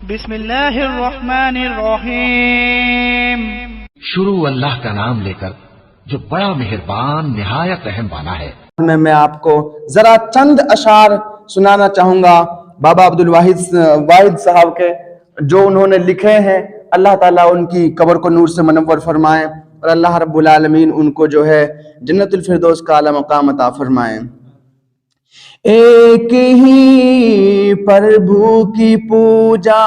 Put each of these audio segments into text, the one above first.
बिस्मिल्लाहिर्रहमानिर्रहीम। शुरू अल्लाह का नाम लेकर जो बड़ा मेहरबान निहायत रहम वाला है। मैं आपको जरा चंद अशार सुनाना चाहूंगा बाबा अब्दुल वाहिद साहब के, जो उन्होंने लिखे हैं। अल्लाह ताला उनकी कब्र को नूर से मनव्वर फरमाए और अल्लाह रब्बुल आलमीन उनको जो है जन्नतुल फिरदौस का आला मकाम अता फरमाए। एक ही प्रभु की पूजा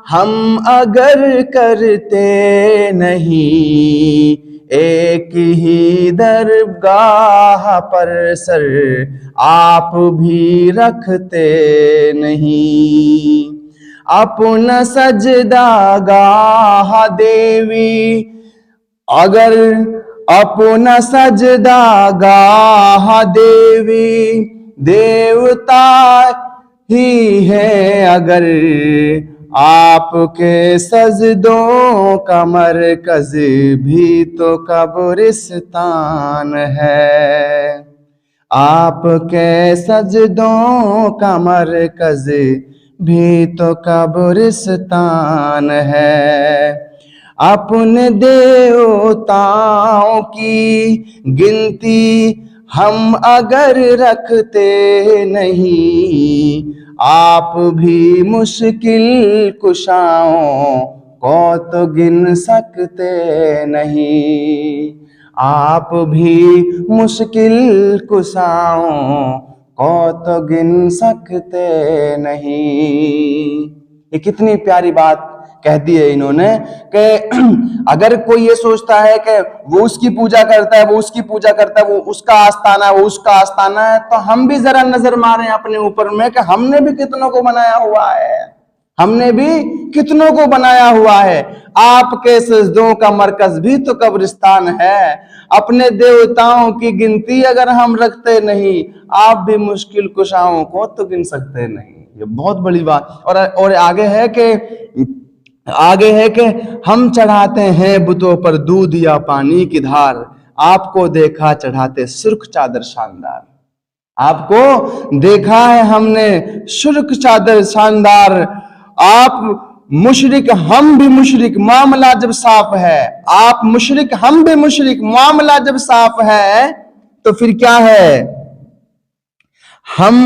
हम अगर करते नहीं, एक ही दरगाह पर सर आप भी रखते नहीं। अपना सजदा गाह देवी अगर अपना सजदा गाह देवी देवता ही है अगर, आपके सजदों का मरकज भी तो कब्रिस्तान है। आपके सजदों का मरकज भी तो कब्रिस्तान है। अपने देवताओं की गिनती हम अगर रखते नहीं, आप भी मुश्किल कुशाओं को तो गिन सकते नहीं। आप भी मुश्किल कुशाओं को तो गिन सकते नहीं। ये कितनी प्यारी बात कह दी है इन्होंने कि अगर कोई ये सोचता है कि वो उसकी पूजा करता है, वो उसकी पूजा करता है, वो उसका आस्थाना है, वो उसका आस्थाना है, तो हम भी जरा नजर मारें अपने ऊपर में कि हमने भी कितनों को बनाया हुआ है। हमने भी कितनों को बनाया हुआ है। आपके सजदों का मरकज भी तो कब्रिस्तान है। अपने देवताओं की गिनती अगर हम रखते नहीं, आप भी मुश्किल कुशाओं को तो गिन सकते नहीं। ये बहुत बड़ी बात। और आगे है कि हम चढ़ाते हैं बुतों पर दूध या पानी की धार, आपको देखा चढ़ाते सुर्ख चादर शानदार। आपको देखा है हमने सुर्ख चादर शानदार। आप मुशरिक हम भी मुशरिक, मामला जब साफ है। आप मुशरिक हम भी मुशरिक, मामला जब साफ है तो फिर क्या है? हम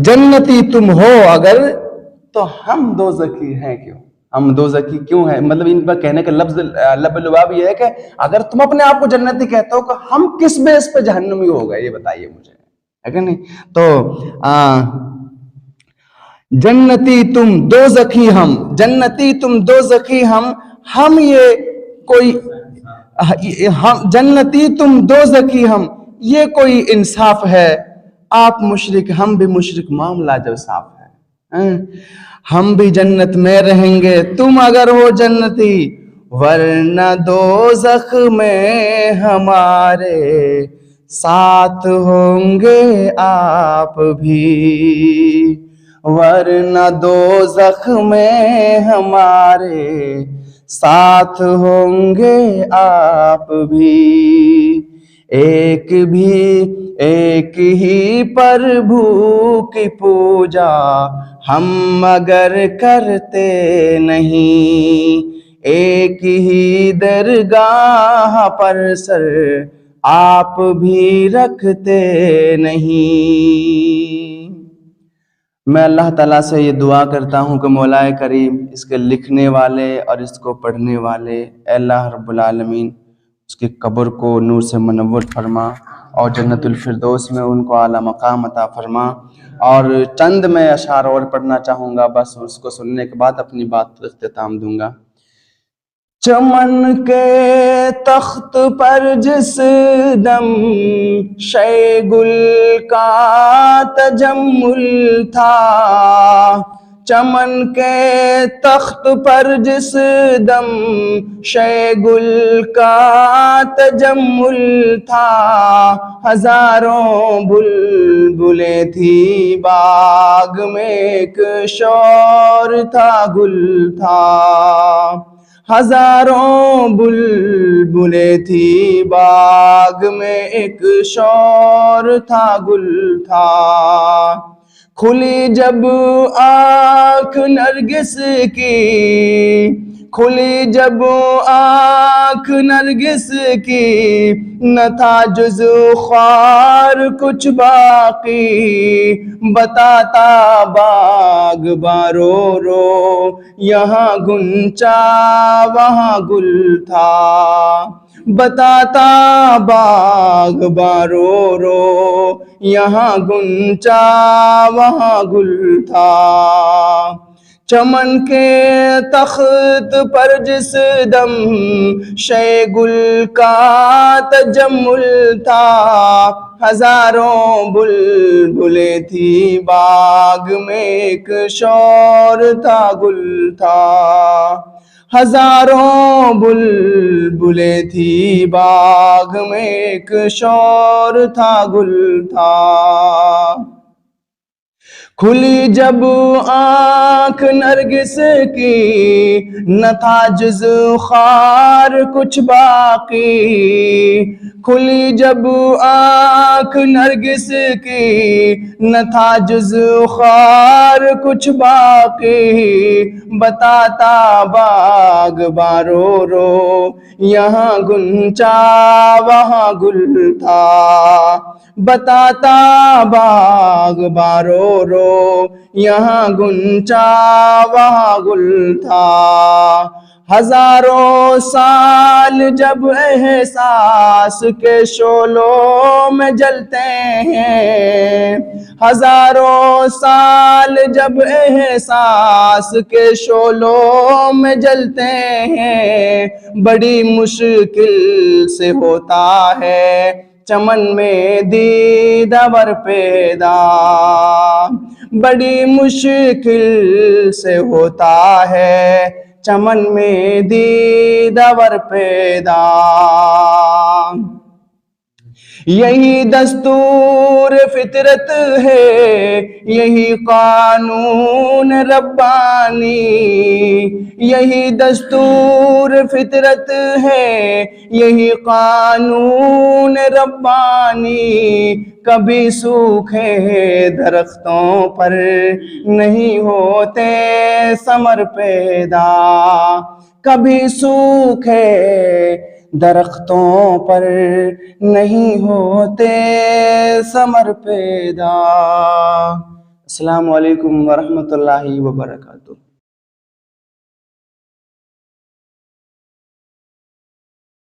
जन्नती तुम हो अगर, तो हम दोज़खी हैं क्यों? हम दोज़खी क्यों हैं? मतलब इन पर कहने का लफ्ज़ ये है कि अगर तुम अपने आप को जन्नती कहते हो तो हम किस बेस पे जहन्नमी हो गए, ये बताइए मुझे, है कि नहीं? तो जन्नती तुम दोज़खी हम, जन्नती तुम दोज़खी हम ये कोई हम जन्नती तुम दोज़खी हम, ये कोई इंसाफ है? आप मुशरिक हम भी मुशरिक, मामला जब साफ है। हम भी जन्नत में रहेंगे तुम अगर हो जन्नती, वरना दोज़ख में हमारे साथ होंगे आप भी। वरना दोज़ख में हमारे साथ होंगे आप भी। एक ही प्रभु की पूजा हम अगर करते नहीं, एक ही दरगाह पर सर आप भी रखते नहीं। मैं अल्लाह ताला से ये दुआ करता हूँ कि मौलाए करीम इसके लिखने वाले और इसको पढ़ने वाले अल्लाह रब्बुल आलमीन उसकी कब्र को नूर से मनव्वर फरमा और जन्नतुल फिरदौस में उनको आला मकाम अता फरमा। और चंद मैं अशार और पढ़ना चाहूँगा, बस उसको सुनने के बाद अपनी बात को इख्तिताम दूंगा। चमन के तख्त पर जिस दम शैगुल का तजम्मुल था, चमन के तख्त पर जिस दम शैगुल का तजम्मुल था, हजारों बुलबुलें थी बाग में एक शौर था गुल था। हजारों बुलबुलें थी बाग में एक शौर था गुल था। खुली जब आँख नरगिस की, खुली जब आँख नरगिस की, न था जुज़ ख्वार कुछ बाकी। बताता बाग बारो रो, यहाँ गुंचा वहाँ गुल था। बताता बाग बारो रो, यहाँ गुंचा वहाँ गुल था। चमन के तख्त पर जिस दम शे गुल का तजम्मुल था, हजारों बुलबुलें थी बाग में एक शौर था गुल था। हजारों बुलबुलें थी बाग में एक शौर था गुल था। खुली जब आँख नरगिस की, न था जुज़ ख्वार कुछ बाकी। खुली जब आँख नरगिस की, न था जुज़ ख्वार कुछ बाकी। बताता बाग बारो रो, यहाँ गुंचा वहाँ गुल था। बताता बाग बारो रो, यहाँ गुंचा वहाँ गुल था। हजारों साल जब एहसास के शोलों में जलते हैं, हजारों साल जब एहसास के शोलों में जलते हैं, बड़ी मुश्किल से होता है चमन में दीदावर पैदा। बड़ी मुश्किल से होता है चमन में दीदावर पैदा। यही दस्तूर फितरत है, यही कानून रब्बानी। यही दस्तूर फितरत है, यही कानून रब्बानी। कभी सूखे दरख्तों पर नहीं होते समर पैदा, कभी सूखे दरख्तों पर नहीं होते समर पैदा। अस्सलामु अलैकुम वरहमतुल्लाहि वबरकातुहू।